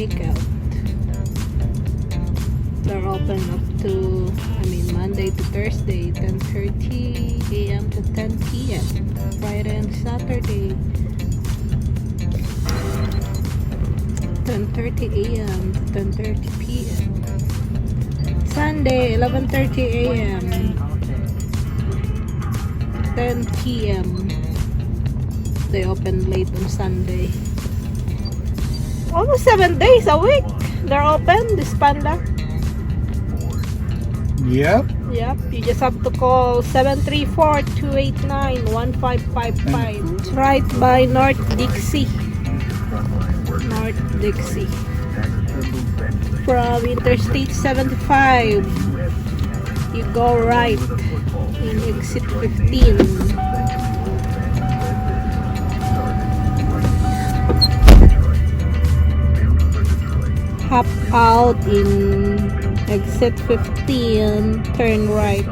takeout. They're open up to, Monday to Thursday, 10:30 a.m. to 10 p.m. Friday and Saturday, 10:30 a.m. to 10:30 p.m. Sunday, 11:30 a.m. 10 p.m. They open late on Sunday. Almost 7 days a week they're open, this Panda. Yep. Yep, you just have to call 734-289-1555. It's right by North Dixie. From Interstate 75, you go right in exit 15. Hop out in exit 15, turn right,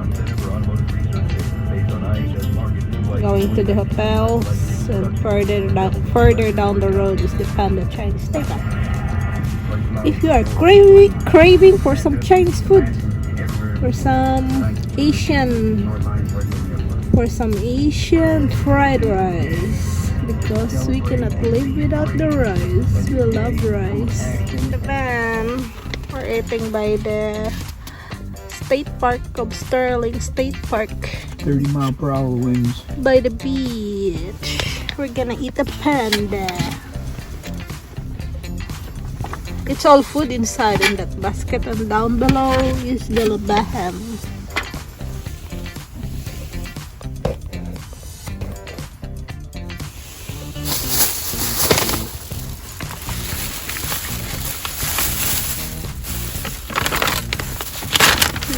going to the hotels, and further down the road is the Panda Chinese takeout. If you are craving for some Chinese food, for some Asian fried rice, because we cannot live without the rice. We love rice. In the van, we're eating by the State Park of Sterling State Park. 30-mile-per-hour winds. By the beach. We're gonna eat a panda. It's all food inside in that basket, and down below is the Fil-Am.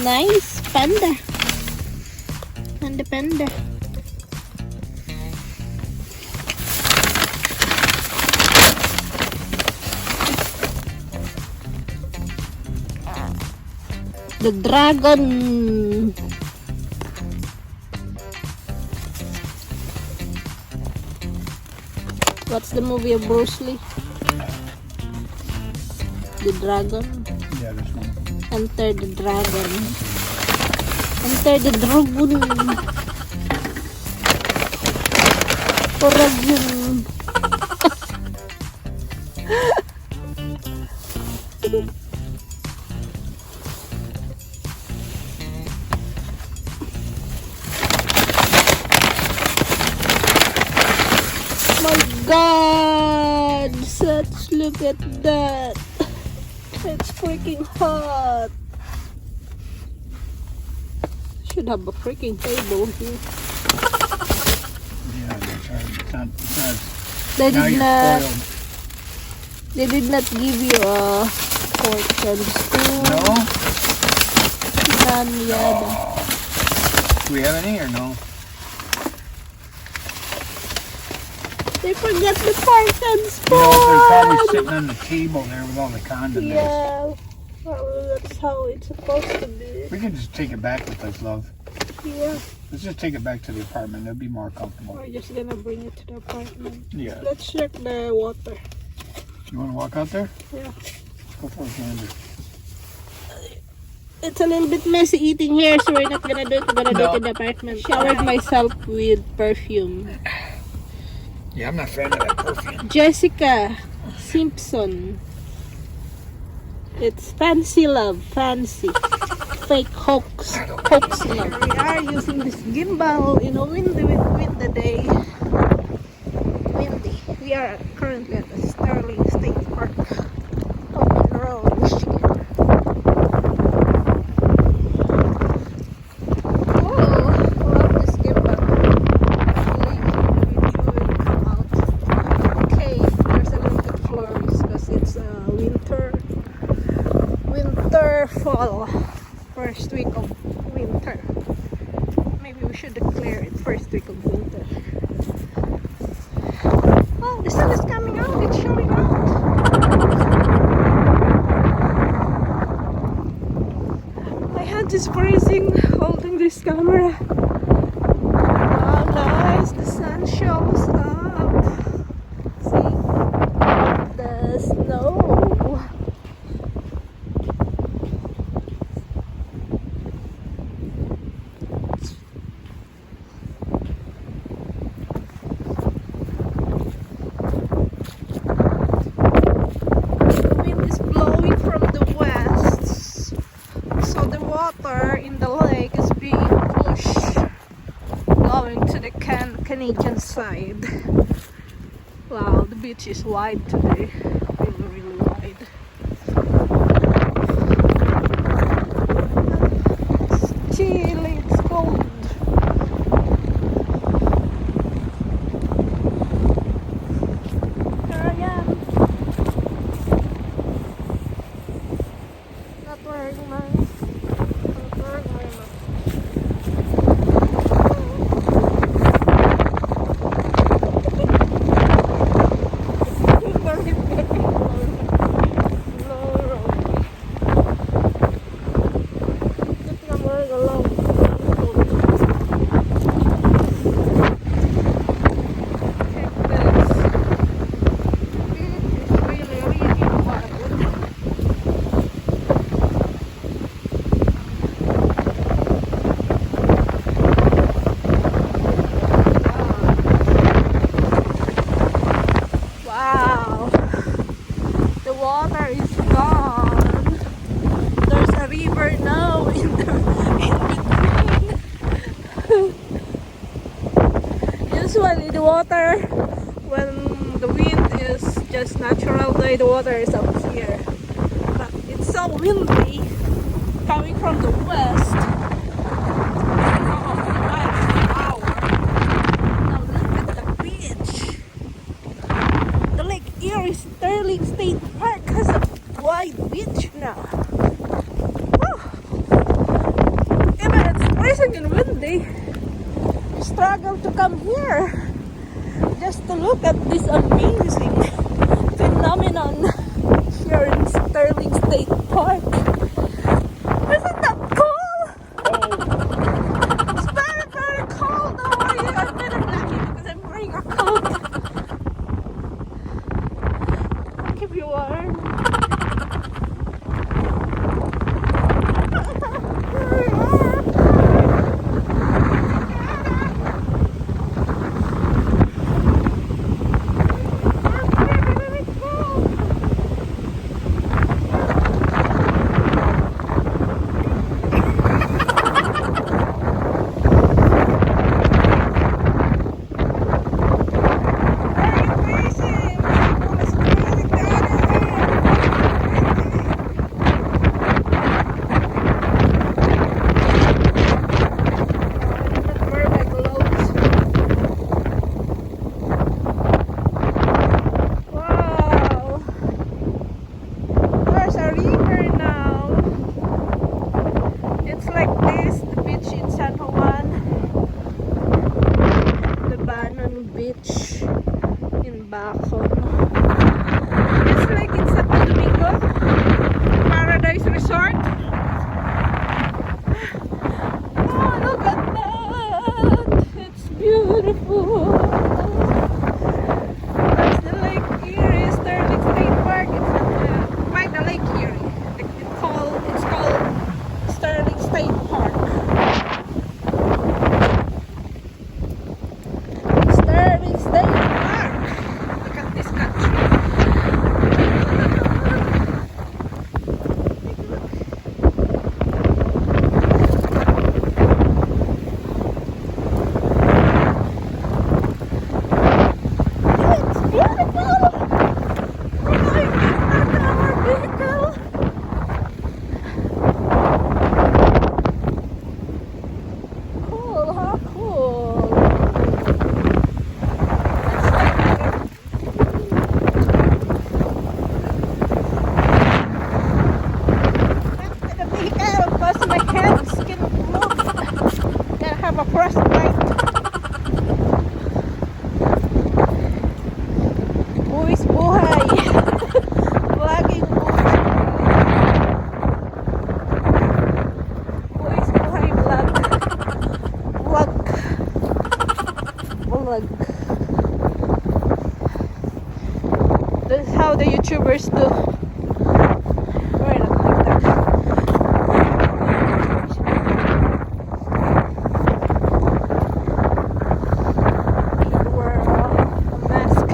Nice panda. Panda. The dragon. What's the movie of Bruce Lee? The dragon. Yeah, this one. Enter the dragon. Enter the dragon. Dragon. My God! Look at that. It's freaking hot. Should have a freaking table here. Yeah, it's not They now did you're not. spoiled. They did not give you a fork and spoon. No? None yet. Do we have any or no? They forgot the fork and You spoon. know, they're probably sitting on the table there with all the condiments. Yeah. Well, that's how it's supposed to be. We can just take it back with us, love. Yeah. Let's just take it back to the apartment. It'll be more comfortable. We're just gonna bring it to the apartment. Yeah. Let's check the water. You want to walk out there? Yeah. Let's go for a gander. It's a little bit messy eating here, so we're not gonna do it. We're gonna do it in the apartment. Showered myself with perfume. Yeah, I'm not a fan of that perfume. Jessica Simpson. It's fancy love, fancy. Fake hoax love. We are using this gimbal in a windy day. Windy. We are currently at the Sterling State Park, Monroe, Michigan. Oh, love this gimbal. Okay, there's a limited floors because it's winter fall. First week of winter. Maybe we should declare it first week of winter. Oh, the sun is coming out. It's showing out. My hand is freezing holding this camera. Oh, nice. The sun shows up. See? The snow. beach is wide today. Really, really wide. It's chilly, it's cold. Here I am. Not wearing my mask. Wow, the water is gone. There's a river now in between. Usually the water, when the wind is just natural, the water is up here. But it's so windy coming from the west. Erie Sterling State Park has a wide beach now. Woo. Even it's freezing and windy, we struggle to come here just to look at this amazing phenomenon here in Sterling State Park. Isn't that cool? It's very, very cold over here. I'm very lucky because I'm wearing a coat. Keep you warm. Beach in Bacon. It's like in Santo Domingo Paradise Resort. Oh, look at that! It's beautiful. That's the Lake Erie Sterling State Park. It's by the Lake Erie. It's called Sterling State Park. This is how the YouTubers do. We're not like that. Wear a mask.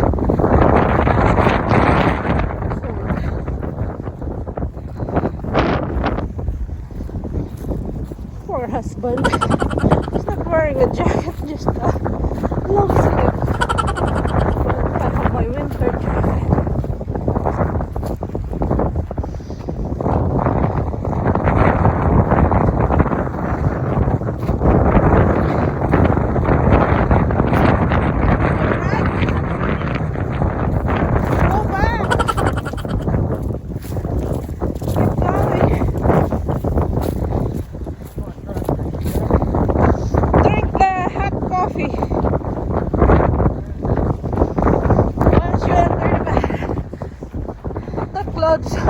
Poor husband. He's not wearing a jacket, just a long sleeve. I have my winter jacket. clothes. And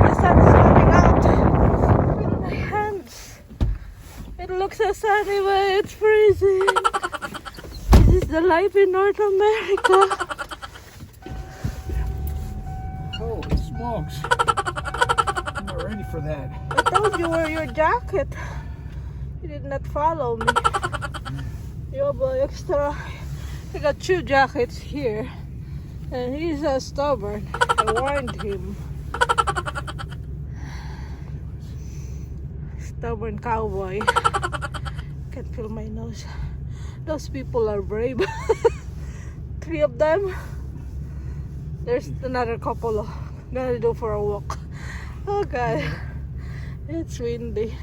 the sun is coming out in my hands. It looks so sunny, but it's freezing. This is the life in North America. Holy smokes. I'm not ready for that. I told you wear your jacket. You did not follow me. You have extra. I got 2 jackets here. And he's so stubborn. I warned him. Stubborn cowboy. Can't feel my nose. Those people are brave. 3 of them. There's another couple gonna do for a walk. Oh god, it's windy.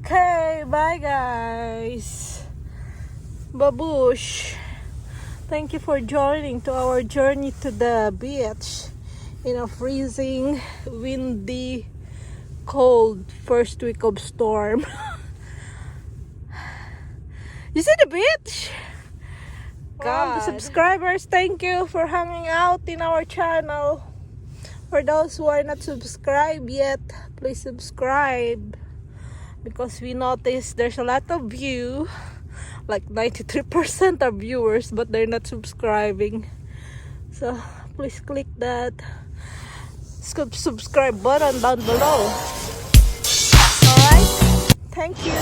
Okay, bye guys. Babush. Thank you for joining to our journey to the beach in a freezing, windy, cold first week of storm. You see the beach? God. The subscribers, thank you for hanging out in our channel. For those who are not subscribed yet, please subscribe, because we noticed there's a lot of you, like 93% are viewers, but they're not subscribing. So please click that subscribe button down below. Alright, thank you.